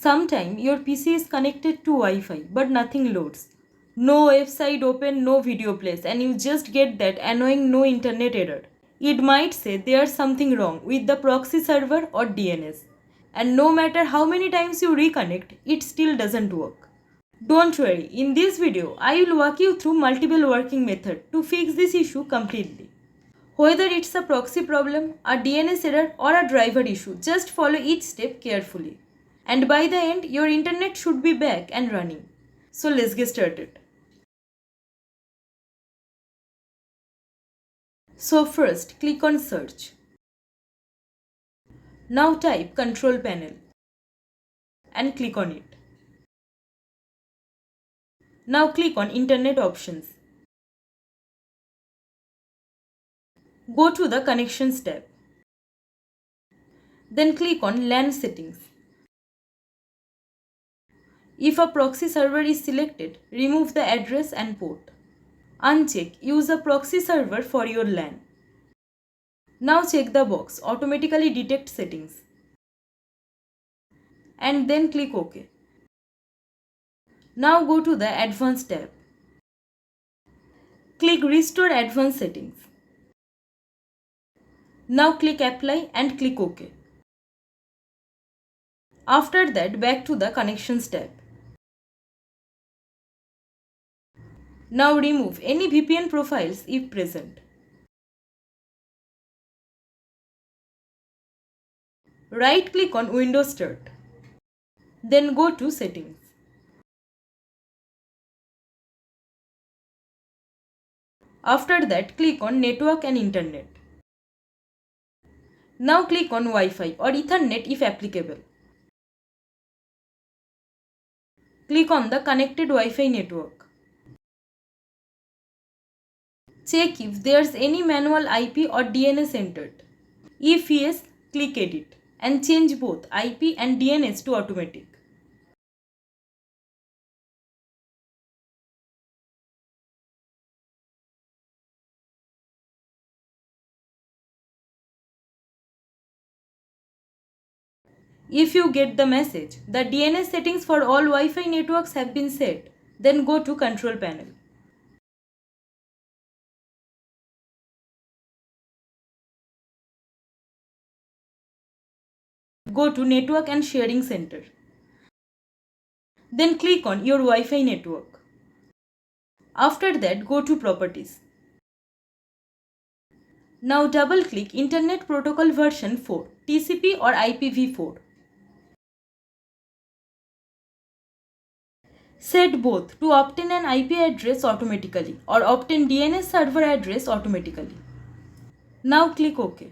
Sometime your PC is connected to Wi-Fi but nothing loads. No website open, no video plays, and you just get that annoying no internet error. It might say there's something wrong with the proxy server or DNS. And no matter how many times you reconnect, it still doesn't work. Don't worry, in this video, I will walk you through multiple working methods to fix this issue completely. Whether it's a proxy problem, a DNS error, or a driver issue, just follow each step carefully. And by the end, your internet should be back and running. So let's get started. So first, click on search. Now type control panel and click on it. Now click on internet options. Go to the connections tab. Then click on LAN settings. If a proxy server is selected, remove the address and port. Uncheck use a proxy server for your LAN. Now check the box automatically detect settings. And then click OK. Now go to the advanced tab. Click restore advanced settings. Now click apply and click OK. After that, back to the connections tab. Now remove any VPN profiles if present. Right click on Windows Start. Then go to Settings. After that, click on Network and Internet. Now click on Wi-Fi or Ethernet if applicable. Click on the connected Wi-Fi network. Check if there's any manual IP or DNS entered. If yes, click Edit and change both IP and DNS to automatic. If you get the message, the DNS settings for all Wi-Fi networks have been set, then go to Control Panel. Go to Network and Sharing Center. Then click on your Wi-Fi network. After that, go to Properties. Now double-click Internet Protocol version 4, TCP or IPv4. Set both to obtain an IP address automatically or obtain DNS server address automatically. Now click OK.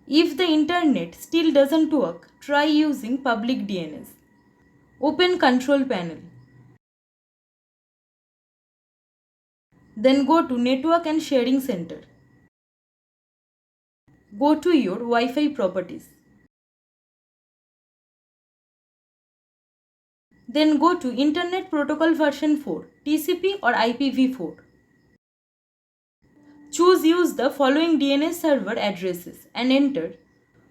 If the internet still doesn't work, try using public DNS. Open Control Panel. Then go to Network and Sharing Center. Go to your Wi-Fi properties. Then go to Internet Protocol version 4, TCP or IPv4. Choose use the following DNS server addresses and enter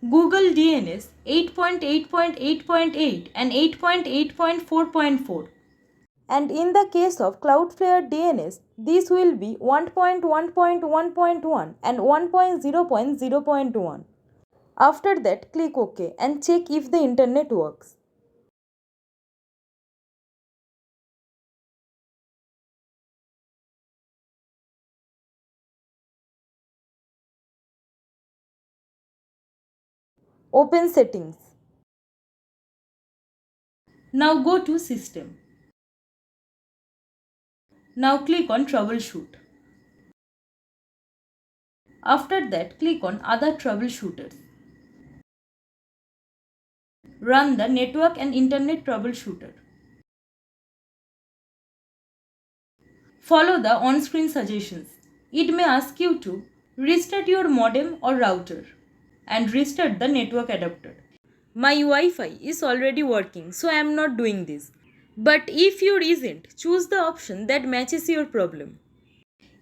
Google DNS 8.8.8.8 and 8.8.4.4. And in the case of Cloudflare DNS, this will be 1.1.1.1 and 1.0.0.1. After that, click OK and check if the internet works. Open Settings. Now go to System. Now click on Troubleshoot. After that, click on Other Troubleshooters. Run the Network and Internet Troubleshooter. Follow the on-screen suggestions. It may ask you to restart your modem or router and restart the network adapter. My Wi-Fi is already working, so I am not doing this. But if yours isn't, choose the option that matches your problem.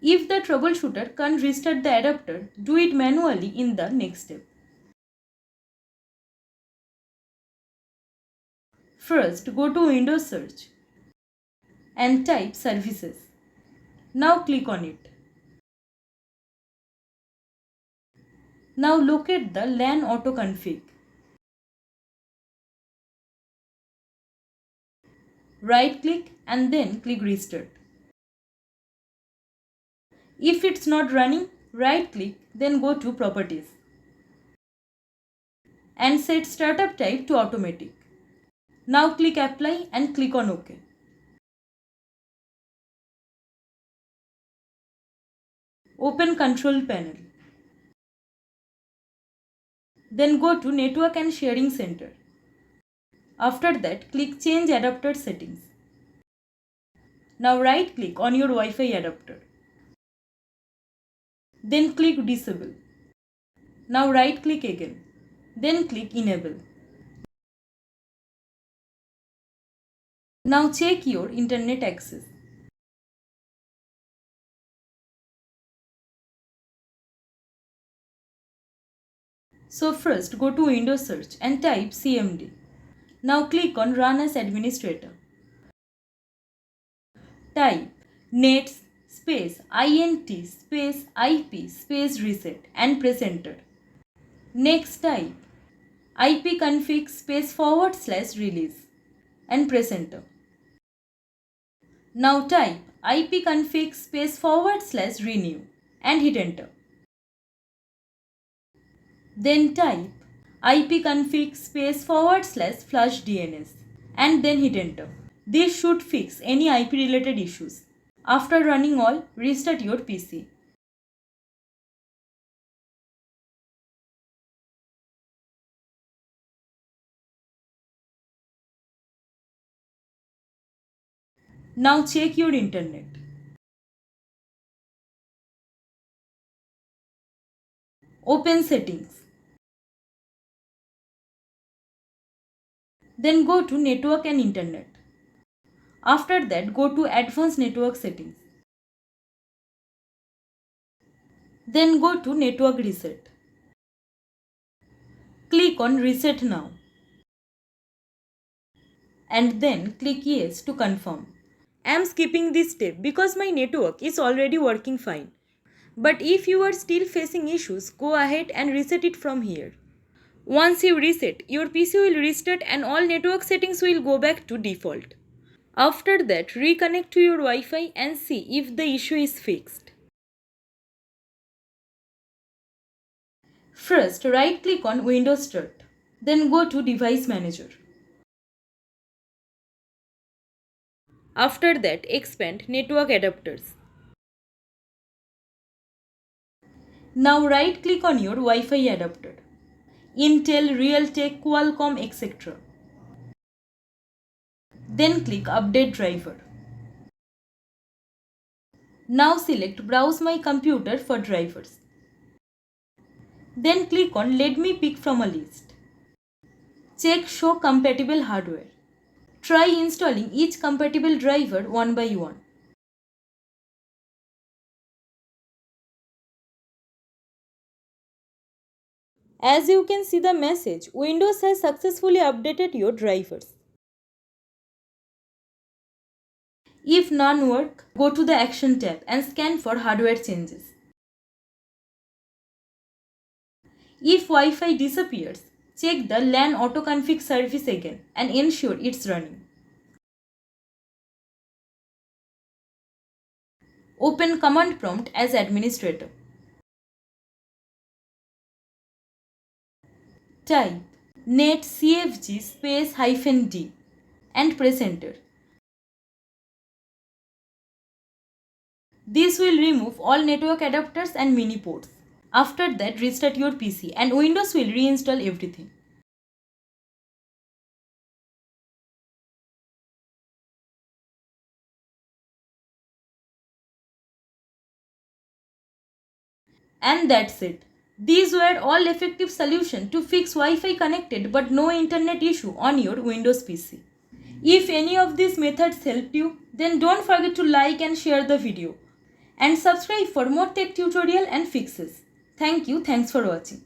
If the troubleshooter can't restart the adapter, do it manually in the next step. First, go to Windows Search and type Services. Now click on it. Now locate the LAN auto config. Right click and then click Restart. If it's not running, right click, then go to Properties and set Startup Type to Automatic. Now click Apply and click on OK. Open Control Panel. Then go to Network and Sharing Center. After that, click Change Adapter Settings. Now right click on your Wi-Fi adapter. Then click Disable. Now right click again. Then click Enable. Now check your internet access. So first go to Windows Search and type CMD. Now click on Run as Administrator. Type nets space int space IP space reset and press enter. Next type ipconfig space / release and press enter. Now type ipconfig space / renew and hit enter. Then type ipconfig space / flush DNS and then hit enter. This should fix any IP related issues. After running all, restart your PC. Now check your internet. Open Settings. Then go to Network and Internet. After that, go to Advanced Network Settings. Then go to Network Reset. Click on Reset Now. And then click Yes to confirm. I am skipping this step because my network is already working fine. But if you are still facing issues, go ahead and reset it from here. Once you reset, your PC will restart and all network settings will go back to default. After that, reconnect to your Wi-Fi and see if the issue is fixed. First, right-click on Windows Start. Then go to Device Manager. After that, expand Network Adapters. Now right-click on your Wi-Fi adapter. Intel, Realtek, Qualcomm, etc. Then click Update Driver. Now select Browse My Computer for drivers. Then click on Let me pick from a list. Check Show Compatible Hardware. Try installing each compatible driver one by one. As you can see the message, Windows has successfully updated your drivers. If none work, go to the Action tab and scan for hardware changes. If Wi-Fi disappears, check the LAN autoconfig service again and ensure it's running. Open command prompt as administrator. Type netcfg space -d and press enter. This will remove all network adapters and mini ports. After that, restart your PC and Windows will reinstall everything. And that's it. These were all effective solutions to fix Wi-Fi connected but no internet issue on your Windows PC. If any of these methods helped you, then don't forget to like and share the video. and subscribe for more tech tutorial and fixes. Thank you. Thanks for watching.